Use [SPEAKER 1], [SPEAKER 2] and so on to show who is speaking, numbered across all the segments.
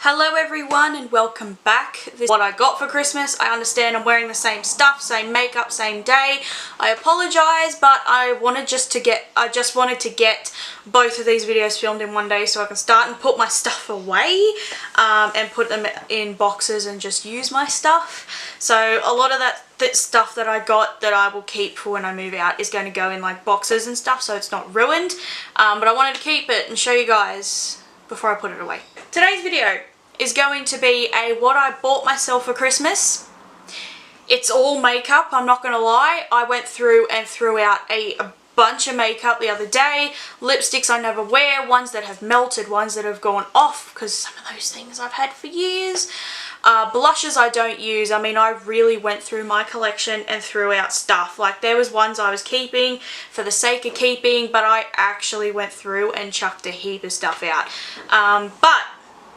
[SPEAKER 1] Hello everyone and welcome back. This is what I got for Christmas. I understand I'm wearing the same stuff, same makeup, same day. I apologize, but I just wanted to get both of these videos filmed in one day so I can start and put my stuff away and put them in boxes and just use my stuff. So a lot of that stuff that I got that I will keep for when I move out is going to go in like boxes and stuff so it's not ruined. But I wanted to keep it and show you guys before I put it away. Today's video is going to be a what I bought myself for Christmas. It's all makeup, I'm not gonna lie. I went through and threw out a bunch of makeup the other day. Lipsticks I never wear, ones that have melted, ones that have gone off, because some of those things I've had for years. Blushes I don't use. I mean, I really went through my collection and threw out stuff. Like, there was ones I was keeping for the sake of keeping, but I actually went through and chucked a heap of stuff out. But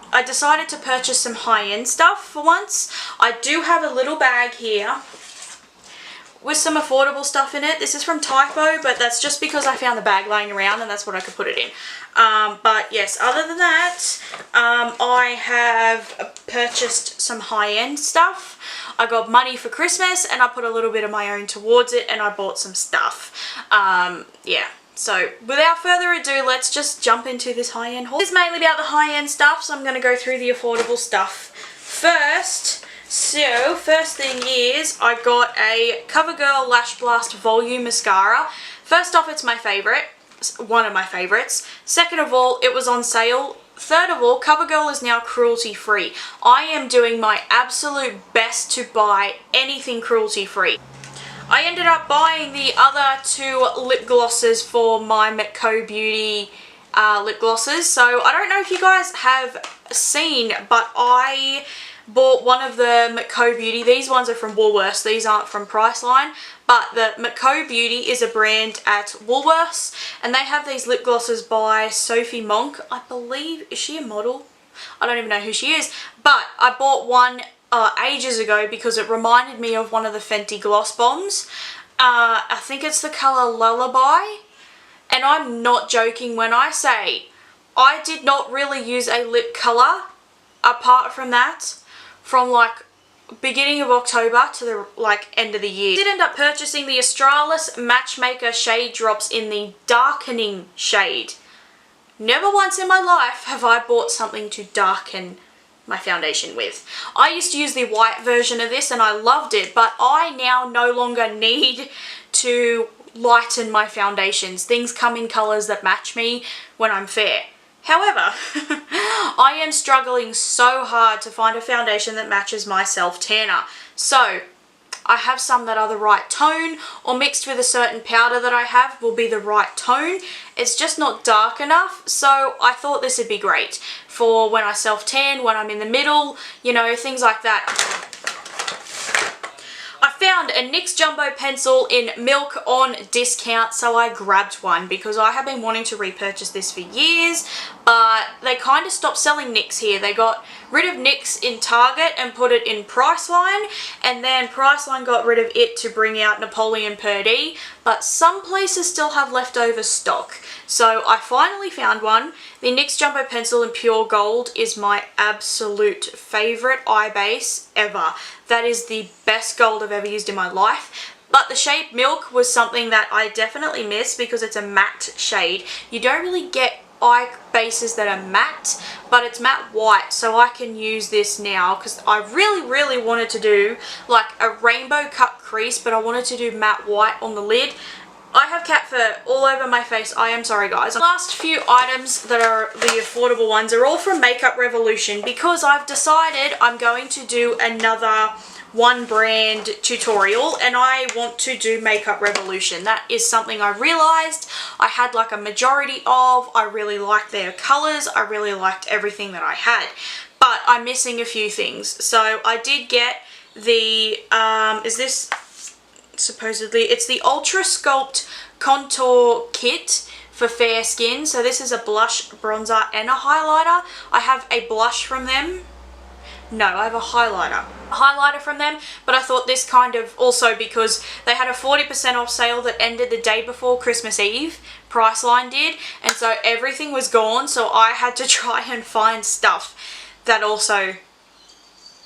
[SPEAKER 1] I decided to purchase some high-end stuff for once. I do have a little bag here with some affordable stuff in it. This is from Typo, but that's just because I found the bag laying around and that's what I could put it in. But yes, other than that, I have purchased some high-end stuff. I got money for Christmas and I put a little bit of my own towards it and I bought some stuff. Yeah. So without further ado, let's just jump into this high-end haul. This is mainly about the high-end stuff, so I'm going to go through the affordable stuff first. So first thing is I got a Covergirl Lash Blast Volume Mascara. First off, it's my favourite, one of my favourites. Second of all, it was on sale. Third of all, Covergirl is now cruelty-free. I am doing my absolute best to buy anything cruelty-free. I ended up buying the other two lip glosses for my Mecca Beauty lip glosses. So I don't know if you guys have seen, but I bought one of the Mecca Beauty. These ones are from Woolworths. These aren't from Priceline. But the Mecca Beauty is a brand at Woolworths. And they have these lip glosses by Sophie Monk. I believe, is she a model? I don't even know who she is. But I bought one ages ago because it reminded me of one of the Fenty gloss bombs. I think it's the colour Lullaby, and I'm not joking when I say I did not really use a lip colour apart from that from like beginning of October to the like end of the year. I did end up purchasing the Australis Matchmaker shade drops in the darkening shade. Never once in my life have I bought something to darken my foundation with. I used to use the white version of this and I loved it, but I now no longer need to lighten my foundations. Things come in colours that match me when I'm fair. However, I am struggling so hard to find a foundation that matches my self-tanner. So I have some that are the right tone, or mixed with a certain powder that I have will be the right tone. It's just not dark enough, so I thought this would be great for when I self-tan, when I'm in the middle, you know, things like that. I found a NYX Jumbo Pencil in Milk on discount, so I grabbed one because I have been wanting to repurchase this for years, but they kind of stopped selling NYX here. They got rid of NYX in Target and put it in Priceline, and then Priceline got rid of it to bring out Napoleon Perdue, but some places still have leftover stock. So I finally found one. The NYX Jumbo Pencil in Pure Gold is my absolute favourite eye base ever. That is the best gold I've ever used in my life. But the shade Milk was something that I definitely miss because it's a matte shade. You don't really get eye bases that are matte, but it's matte white, so I can use this now because I really wanted to do like a rainbow cut crease, but I wanted to do matte white on the lid. I have cat fur all over my face. I am sorry, guys. The last few items that are the affordable ones are all from Makeup Revolution because I've decided I'm going to do another one brand tutorial and I want to do Makeup Revolution. That is something I realized I had like a majority of. I really liked their colors. I really liked everything that I had, but I'm missing a few things. So I did get the is this supposedly, it's the Ultra Sculpt Contour Kit for fair skin. So this is a blush, bronzer and a highlighter. I have a blush from them. No, I have a highlighter from them, but I thought this kind of also, because they had a 40% off sale that ended the day before Christmas Eve, Priceline did, and so everything was gone, so I had to try and find stuff that also,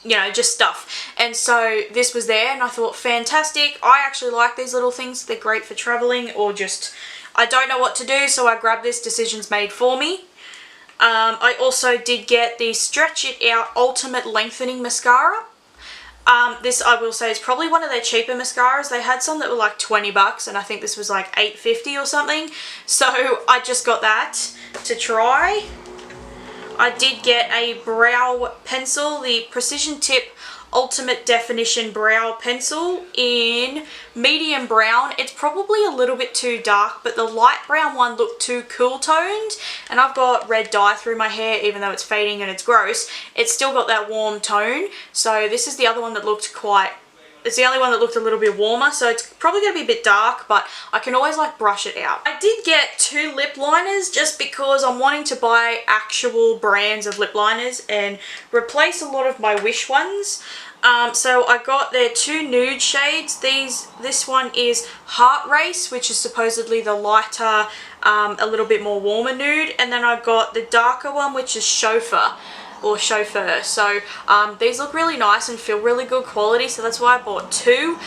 [SPEAKER 1] you know, just stuff. And so this was there and I thought, fantastic. I actually like these little things. They're great for traveling or just, I don't know what to do, so I grabbed this. Decisions made for me. I also did get the Stretch It Out Ultimate Lengthening Mascara. This, I will say, is probably one of their cheaper mascaras. They had some that were like 20 bucks and I think this was like $8.50 or something. So I just got that to try. I did get a brow pencil, the Precision Tip Ultimate Definition Brow Pencil in medium brown. It's probably a little bit too dark, but the light brown one looked too cool toned, and I've got red dye through my hair. Even though it's fading and it's gross, it's still got that warm tone. So this is the other one that looked quite, it's the only one that looked a little bit warmer, so it's probably going to be a bit dark, but I can always like brush it out. I did get 2 lip liners just because I'm wanting to buy actual brands of lip liners and replace a lot of my Wish ones. So I got their 2 nude shades. This one is Heart Race, which is supposedly the lighter, a little bit more warmer nude, and then I got the darker one, which is Chauffeur. So these look really nice and feel really good quality, so that's why I bought 2.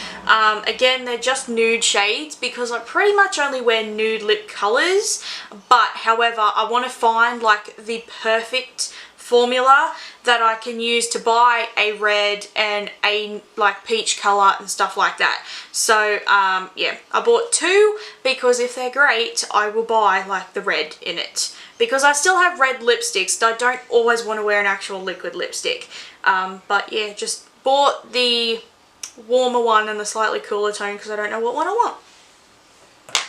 [SPEAKER 1] Again, they're just nude shades because I pretty much only wear nude lip colors, but however, I want to find like the perfect formula that I can use to buy a red and a like peach color and stuff like that. So yeah, I bought 2 because if they're great, I will buy like the red in it. Because I still have red lipsticks, I don't always want to wear an actual liquid lipstick. But yeah, just bought the warmer one and the slightly cooler tone because I don't know what one I want.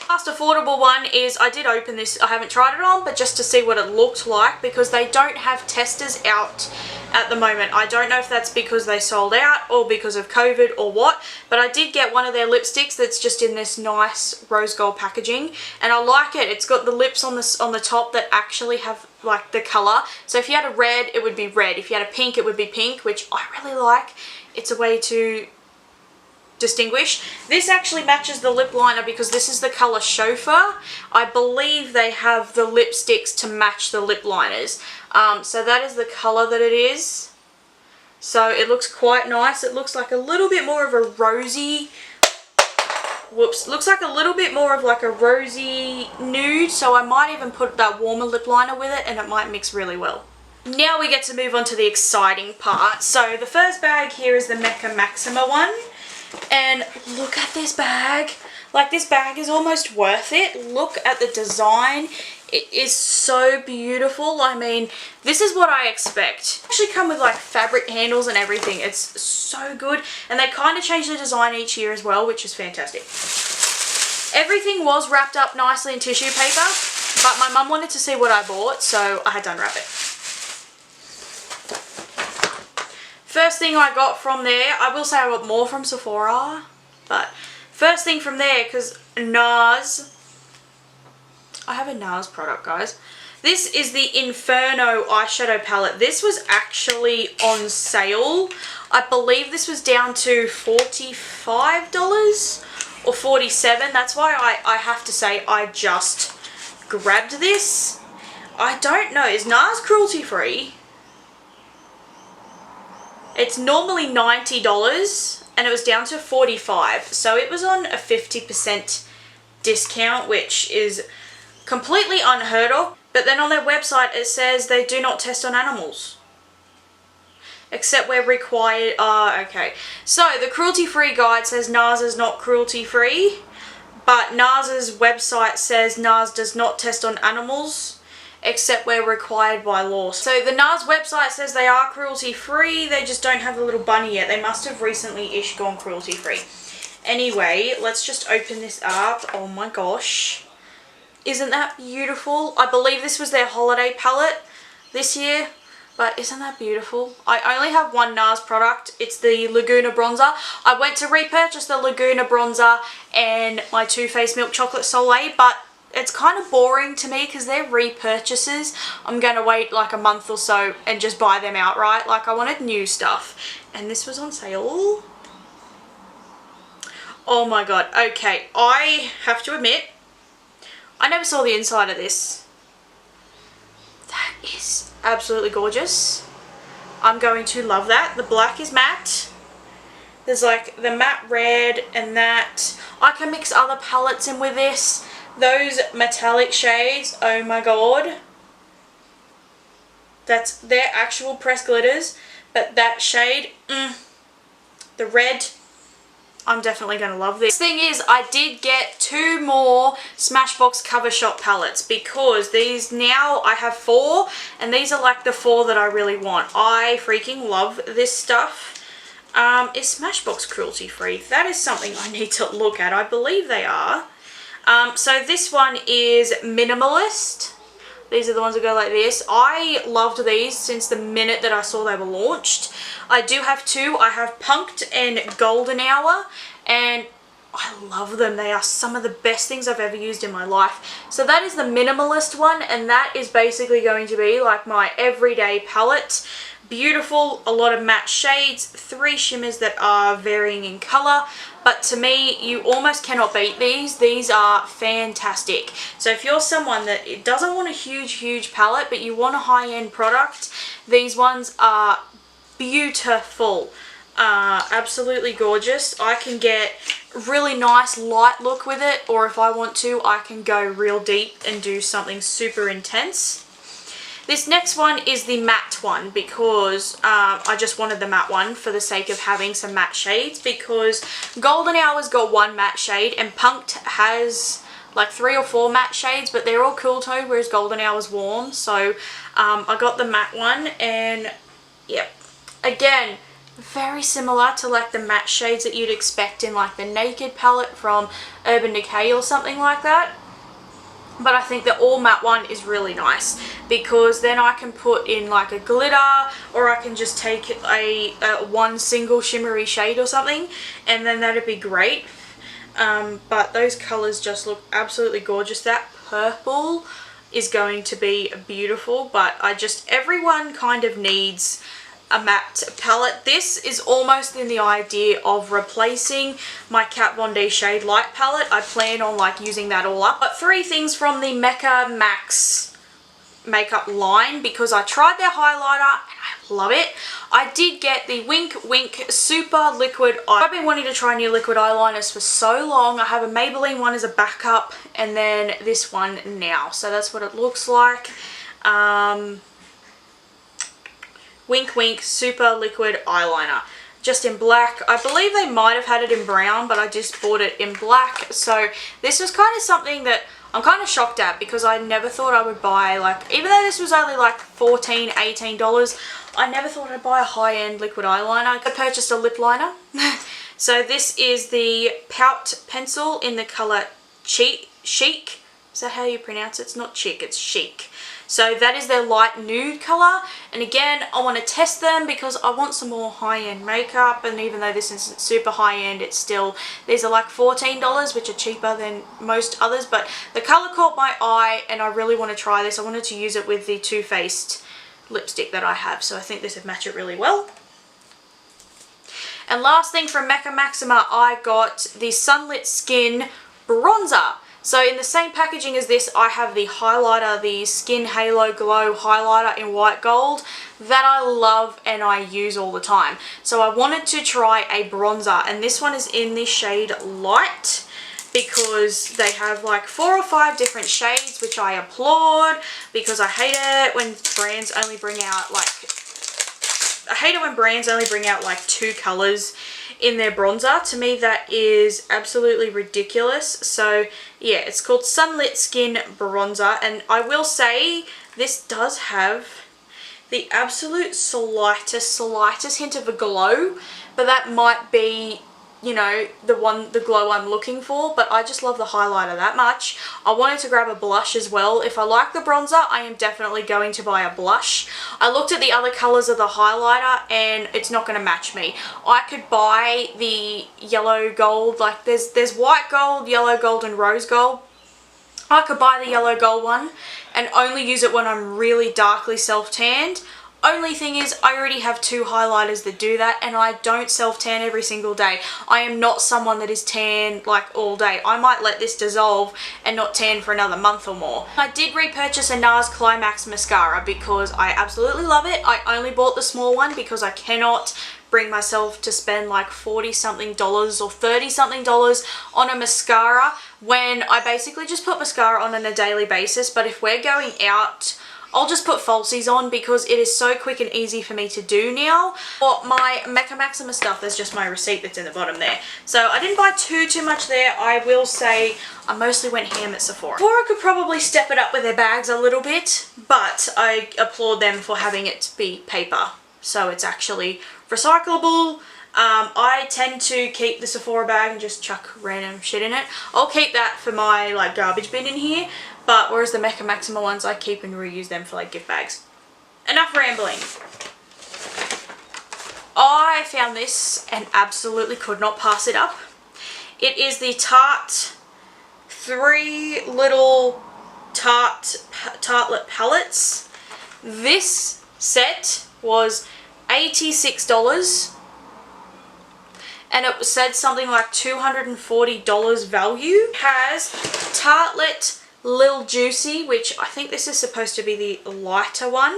[SPEAKER 1] Last affordable one is, I did open this, I haven't tried it on, but just to see what it looked like because they don't have testers out at the moment. I don't know if that's because they sold out or because of COVID or what, but I did get one of their lipsticks that's just in this nice rose gold packaging and I like it. It's got the lips on the top that actually have like the colour. So if you had a red, it would be red. If you had a pink, it would be pink, which I really like. It's a way to distinguish. This actually matches the lip liner because this is the colour Chauffeur. I believe they have the lipsticks to match the lip liners. So that is the colour that it is. So it looks quite nice. It looks like a little bit more of a rosy, looks like a little bit more of like a rosy nude. So I might even put that warmer lip liner with it and it might mix really well. Now we get to move on to the exciting part. So the first bag here is the Mecca Maxima one. And look at this bag. Like, this bag is almost worth it. Look at the design. It is so beautiful. I mean, this is what I expect. They actually come with like fabric handles and everything. It's so good. And they kind of change the design each year as well, which is fantastic. Everything was wrapped up nicely in tissue paper, but my mum wanted to see what I bought, so I had to unwrap it. First thing I got from there, I will say I got more from Sephora, but first thing from there, because Nars, I have a Nars product, guys. This is the Inferno eyeshadow palette. This was actually on sale. I believe this was down to $45 or $47. That's why I have to say I just grabbed this. I don't know, is Nars cruelty free? It's normally $90 and it was down to $45, so it was on a 50% discount, which is completely unheard of. But then on their website it says they do not test on animals, except where required. Okay. So the cruelty-free guide says Nars is not cruelty-free, but Nars's website says Nars does not test on animals, except where required by law. So the Nars website says they are cruelty-free, they just don't have the little bunny yet. They must have recently-ish gone cruelty-free. Anyway, let's just open this up. Oh my gosh. Isn't that beautiful? I believe this was their holiday palette this year, but isn't that beautiful? I only have one Nars product. It's the Laguna Bronzer. I went to repurchase the Laguna Bronzer and my Too Faced Milk Chocolate Soleil, but it's kind of boring to me because they're repurchases. I'm going to wait like a month or so and just buy them outright. Like, I wanted new stuff. And this was on sale. Oh my god. Okay, I have to admit, I never saw the inside of this. That is absolutely gorgeous. I'm going to love that. The black is matte. There's like the matte red and that. I can mix other palettes in with this. Those metallic shades, oh my god. That's their actual pressed glitters. But that shade, the red, I'm definitely going to love this. Thing is, I did get 2 more Smashbox Cover Shop palettes because these, now I have 4 and these are like the 4 that I really want. I freaking love this stuff. Is Smashbox cruelty free? That is something I need to look at. I believe they are. So this one is Minimalist. These are the ones that go like this. I loved these since the minute that I saw they were launched. I do have 2. I have Punked and Golden Hour, and I love them. They are some of the best things I've ever used in my life. So that is the Minimalist one, and that is basically going to be like my everyday palette. Beautiful, a lot of matte shades, 3 shimmers that are varying in colour, but to me you almost cannot beat these. These are fantastic. So if you're someone that doesn't want a huge palette but you want a high-end product, these ones are beautiful. Absolutely gorgeous. I can get really nice light look with it, or if I want to I can go real deep and do something super intense. This next one is the matte one because I just wanted the matte one for the sake of having some matte shades, because Golden Hour's got 1 matte shade and Punked has like 3 or 4 matte shades, but they're all cool toned, whereas Golden Hour's warm. So I got the matte one, and yep, again, very similar to like the matte shades that you'd expect in like the Naked palette from Urban Decay or something like that. But I think the all matte one is really nice because then I can put in like a glitter, or I can just take a one single shimmery shade or something, and then that'd be great. But those colours just look absolutely gorgeous. That purple is going to be beautiful, but everyone kind of needs a matte palette. This is almost in the idea of replacing my Kat Von D Shade Light palette. I plan on like using that all up. But 3 things from the Mecca Max makeup line because I tried their highlighter and I love it. I did get the Wink Wink Super Liquid Eye. I've been wanting to try new liquid eyeliners for so long. I have a Maybelline one as a backup and then this one now. So that's what it looks like. Wink Wink Super Liquid Eyeliner, just in black. I believe they might have had it in brown, but I just bought it in black. So this was kind of something that I'm kind of shocked at because I never thought I would buy, like, even though this was only like $14, $18, I never thought I'd buy a high-end liquid eyeliner. I purchased a lip liner. So this is the Pout Pencil in the colour Chic. Is that how you pronounce it? It's not chic, it's chic. So that is their light nude colour, and again I want to test them because I want some more high-end makeup, and even though this isn't super high-end, it's still, these are like $14, which are cheaper than most others, but the colour caught my eye and I really want to try this. I wanted to use it with the Too Faced lipstick that I have, so I think this would match it really well. And last thing from Mecca Maxima, I got the Sunlit Skin Bronzer. So in the same packaging as this, I have the highlighter, the Skin Halo Glow highlighter in white gold that I love and I use all the time. So I wanted to try a bronzer, and this one is in the shade Light because they have like 4 or 5 different shades, which I applaud because I hate it when brands only bring out like, like 2 colours in their bronzer. To me that is absolutely ridiculous. So yeah, it's called Sunlit Skin Bronzer, and I will say this does have the absolute slightest hint of a glow, but that might be, you know, the glow I'm looking for, but I just love the highlighter that much. I wanted to grab a blush as well. If I like the bronzer, I am definitely going to buy a blush. I looked at the other colours of the highlighter and it's not going to match me. I could buy the yellow gold, like there's white gold, yellow gold and rose gold. I could buy the yellow gold one and only use it when I'm really darkly self-tanned. Only thing is, I already have 2 highlighters that do that, and I don't self-tan every single day. I am not someone that is tan like all day. I might let this dissolve and not tan for another month or more. I did repurchase a Nars Climax mascara because I absolutely love it. I only bought the small one because I cannot bring myself to spend like $40 something or $30 something on a mascara when I basically just put mascara on a daily basis. But if we're going out, I'll just put falsies on because it is so quick and easy for me to do now. For my Mecca Maxima stuff, there's just my receipt that's in the bottom there. So I didn't buy too much there. I will say I mostly went ham at Sephora. Sephora could probably step it up with their bags a little bit, but I applaud them for having it be paper. So it's actually recyclable. I tend to keep the Sephora bag and just chuck random shit in it. I'll keep that for my like garbage bin in here. But whereas the Mecca Maxima ones, I keep and reuse them for like gift bags. Enough rambling. I found this and absolutely could not pass it up. It is the Tarte 3 little Tartlet palettes. This set was $86 and it said something like $240 value. It has Tartlet Lil Juicy, which I think this is supposed to be the lighter one.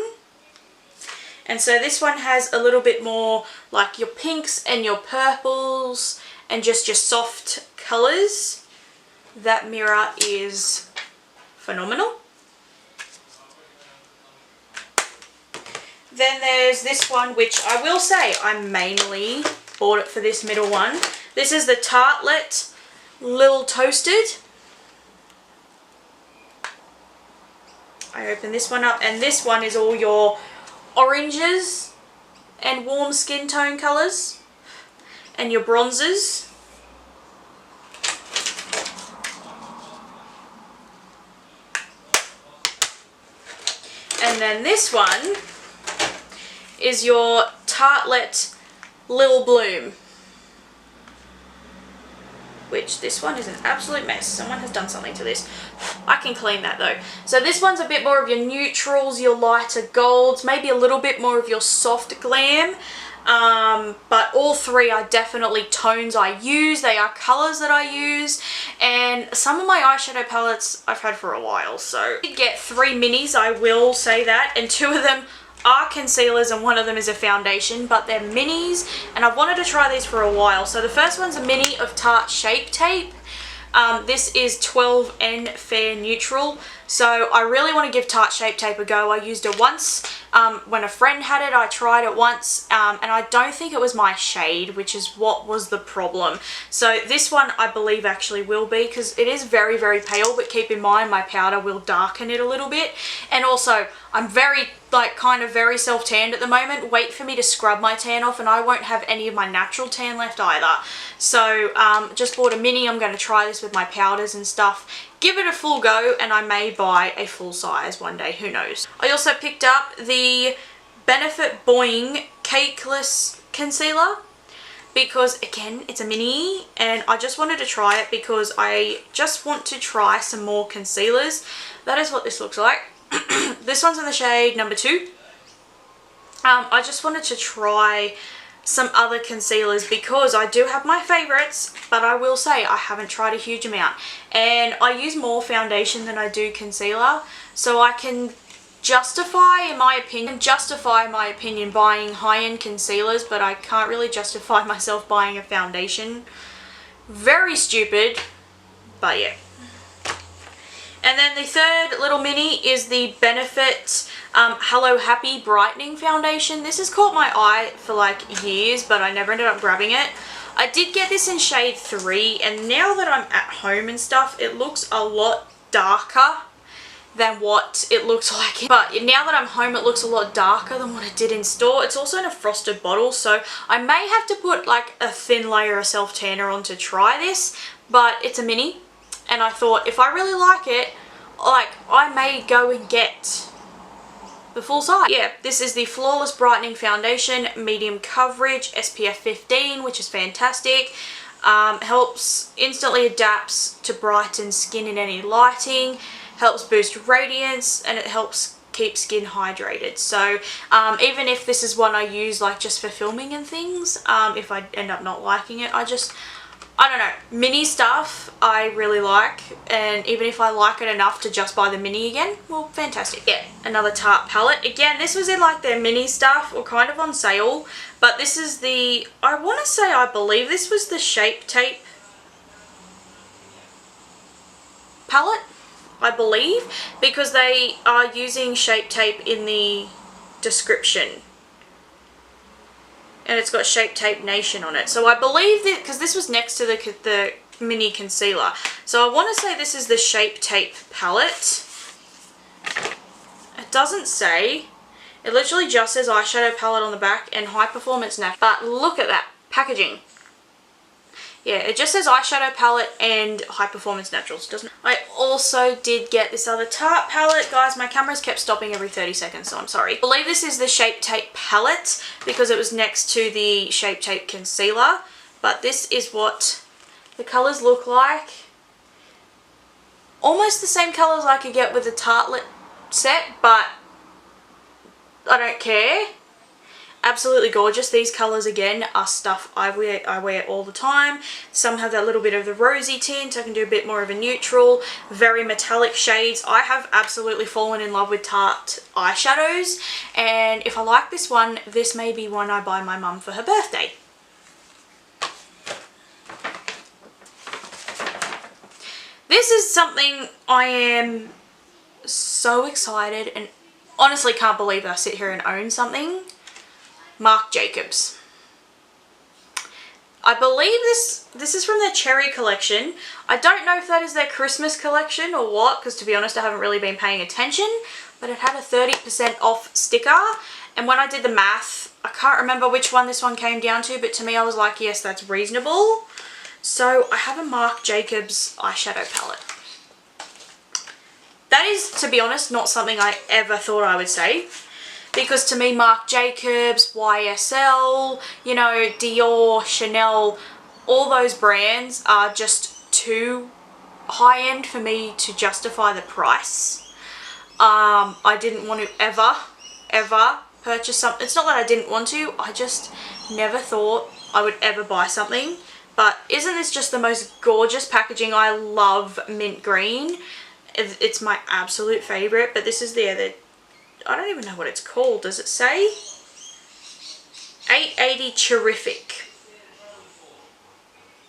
[SPEAKER 1] And so this one has a little bit more like your pinks and your purples and just your soft colours. That mirror is phenomenal. Then there's this one, which I will say I mainly bought it for this middle one. This is the Tartlet Toasted. I open this one up and this one is all your oranges and warm skin tone colours and your bronzers. And then this one is your Tartlet Lil Bloom, which this one is an absolute mess. Someone has done something to this. I can clean that though. So this one's a bit more of your neutrals, your lighter golds, maybe a little bit more of your soft glam. But all three are definitely tones I use. They are colours that I use. And some of my eyeshadow palettes I've had for a while. So I did get 3 minis, I will say that. And 2 of them are concealers and 1 of them is a foundation, but they're minis and I've wanted to try these for a while. So the first one's a mini of Tarte Shape Tape. This is 12N Fair Neutral. So I really want to give Tarte Shape Tape a go. I used it once when a friend had it. I tried it once and I don't think it was my shade, which is what was the problem. So this one I believe actually will be, because it is very, very pale, but keep in mind my powder will darken it a little bit. And also I'm very kind of very self-tanned at the moment. Wait for me to scrub my tan off and I won't have any of my natural tan left either. So just bought a mini. I'm going to try this with my powders and stuff. Give it a full go and I may buy a full size one day, who knows. I also picked up the Benefit Boing Cakeless Concealer because again it's a mini and I just wanted to try it because I just want to try some more concealers. That is what this looks like. This one's in the shade number 2. I just wanted to try some other concealers because I do have my favorites, but I will say I haven't tried a huge amount and I use more foundation than I do concealer, so I can justify my opinion buying high-end concealers, but I can't really justify myself buying a foundation. Very stupid, but yeah. And then the third little mini is the Benefit Hello Happy Brightening Foundation. This has caught my eye for like years, but I never ended up grabbing it. I did get this in shade 3, and now that I'm at home and stuff, it looks a lot darker than what it looks like. But now that I'm home, it looks a lot darker than what it did in store. It's also in a frosted bottle, so I may have to put like a thin layer of self-tanner on to try this, but it's a mini. And I thought if I really like it, like I may go and get the full size. Yeah, this is the Flawless Brightening Foundation, medium coverage, SPF 15, which is fantastic. Helps, instantly adapts to brighten skin in any lighting, helps boost radiance, and it helps keep skin hydrated. So even if this is one I use like just for filming and things, if I end up not liking it, I don't know, mini stuff I really like, and even if I like it enough to just buy the mini again, well, fantastic. Yeah, another Tarte palette. Again, this was in like their mini stuff, or kind of on sale, but this is the, I want to say, I believe this was the Shape Tape palette, I believe, because they are using Shape Tape in the description. And it's got Shape Tape Nation on it. So I believe that, because this was next to the mini concealer. So I want to say this is the Shape Tape palette. It doesn't say. It literally just says eyeshadow palette on the back and high performance natural. But look at that packaging. Yeah, it just says eyeshadow palette and high performance naturals, doesn't it? I also did get this other Tarte palette. Guys, my camera's kept stopping every 30 seconds, so I'm sorry. I believe this is the Shape Tape palette because it was next to the Shape Tape concealer. But this is what the colours look like. Almost the same colours I could get with the Tartlet set, but I don't care. Absolutely gorgeous. These colours again are stuff I wear all the time. Some have that little bit of the rosy tint. I can do a bit more of a neutral, very metallic shades. I have absolutely fallen in love with Tarte Eyeshadows, and if I like this one, this may be one I buy my mum for her birthday. This is something I am so excited and honestly can't believe I sit here and own something. Marc Jacobs. I believe this is from their Cherry collection. I don't know if that is their Christmas collection or what, because to be honest I haven't really been paying attention, but it had a 30% off sticker, and when I did the math, I can't remember which one this one came down to, but to me I was like, yes, that's reasonable. So I have a Marc Jacobs eyeshadow palette. That is, to be honest, not something I ever thought I would say. Because to me, Marc Jacobs, YSL, you know, Dior, Chanel, all those brands are just too high-end for me to justify the price. I didn't want to ever purchase something. It's not that I didn't want to, I just never thought I would ever buy something. But isn't this just the most gorgeous packaging? I love mint green. It's my absolute favourite, but this is the other... I don't even know what it's called. Does it say? 880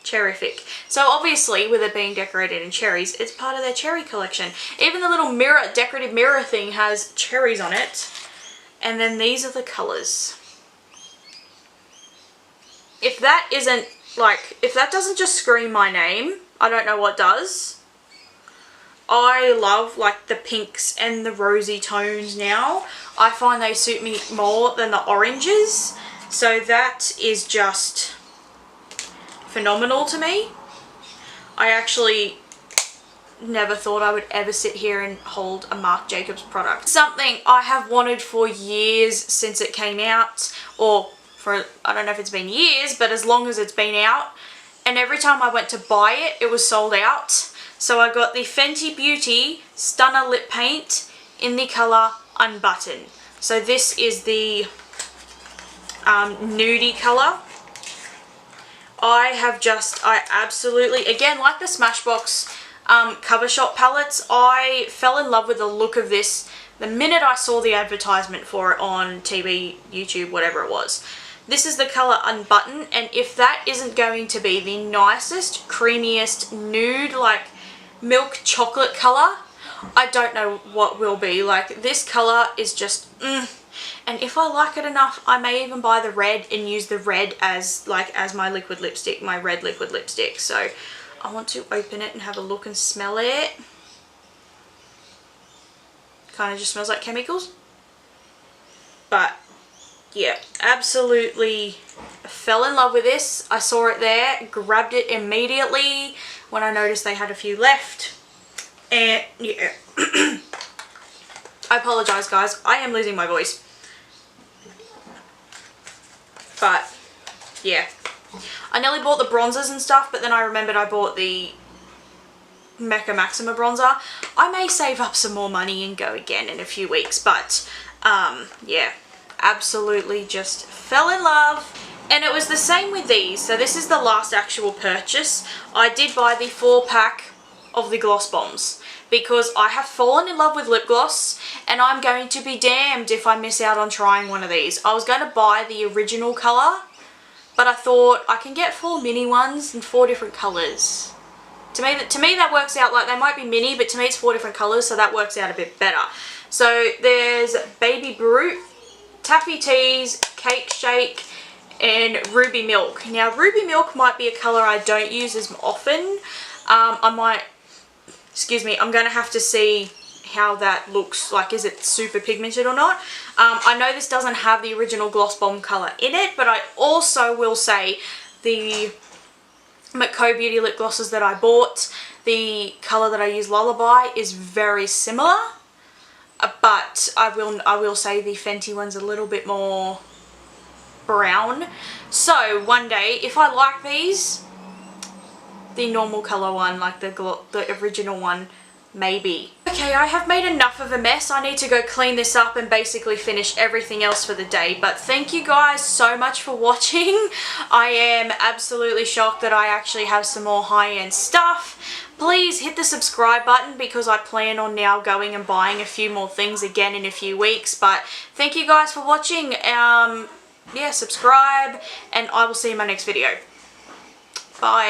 [SPEAKER 1] Cherryfic. So obviously, with it being decorated in cherries, it's part of their cherry collection. Even the little mirror, decorative mirror thing has cherries on it. And then these are the colours. If that isn't, like, if that doesn't just scream my name, I don't know what does. I love like the pinks and the rosy tones now. I find they suit me more than the oranges. So that is just phenomenal to me. I actually never thought I would ever sit here and hold a Marc Jacobs product. Something I have wanted for years since it came out, or for, I don't know if it's been years, but as long as it's been out. And every time I went to buy it, it was sold out. So I got the Fenty Beauty Stunner Lip Paint in the colour Unbuttoned. So this is the nudie colour. I absolutely, again, like the Smashbox cover shop palettes, I fell in love with the look of this the minute I saw the advertisement for it on TV, YouTube, whatever it was. This is the colour Unbuttoned, and if that isn't going to be the nicest, creamiest, nude, like milk chocolate colour, I don't know what will be. Like, this colour is just and if I like it enough, I may even buy the red and use the red as my liquid lipstick, my red liquid lipstick. So I want to open it and have a look and smell it. Kind of just smells like chemicals, but yeah, absolutely fell in love with this. I saw it there, grabbed it immediately when I noticed they had a few left, and yeah. I apologise guys, I am losing my voice, but yeah, I nearly bought the bronzers and stuff, but then I remembered I bought the Mecca Maxima bronzer. I may save up some more money and go again in a few weeks, but yeah, absolutely just fell in love. And it was the same with these. So this is the last actual purchase. I did buy the 4-pack of the gloss bombs because I have fallen in love with lip gloss, and I'm going to be damned if I miss out on trying one of these. I was going to buy the original colour, but I thought I can get 4 mini ones in 4 different colours. To me that works out, like, they might be mini, but to me it's 4 different colours, so that works out a bit better. So there's Baby Brute, Taffy Tease, Cake Shake, and Ruby Milk. Now Ruby Milk might be a colour I don't use as often. I'm going to have to see how that looks, like, is it super pigmented or not. I know this doesn't have the original Gloss Bomb colour in it, but I also will say the Mecca Beauty lip glosses that I bought, the colour that I use, Lullaby, is very similar, but I will say the Fenty one's a little bit more brown. So one day, if I like these, the normal colour one, like the original one, maybe. Okay, I have made enough of a mess. I need to go clean this up and basically finish everything else for the day. But thank you guys so much for watching. I am absolutely shocked that I actually have some more high-end stuff. Please hit the subscribe button because I plan on now going and buying a few more things again in a few weeks. But thank you guys for watching. Yeah, subscribe, and I will see you in my next video. Bye.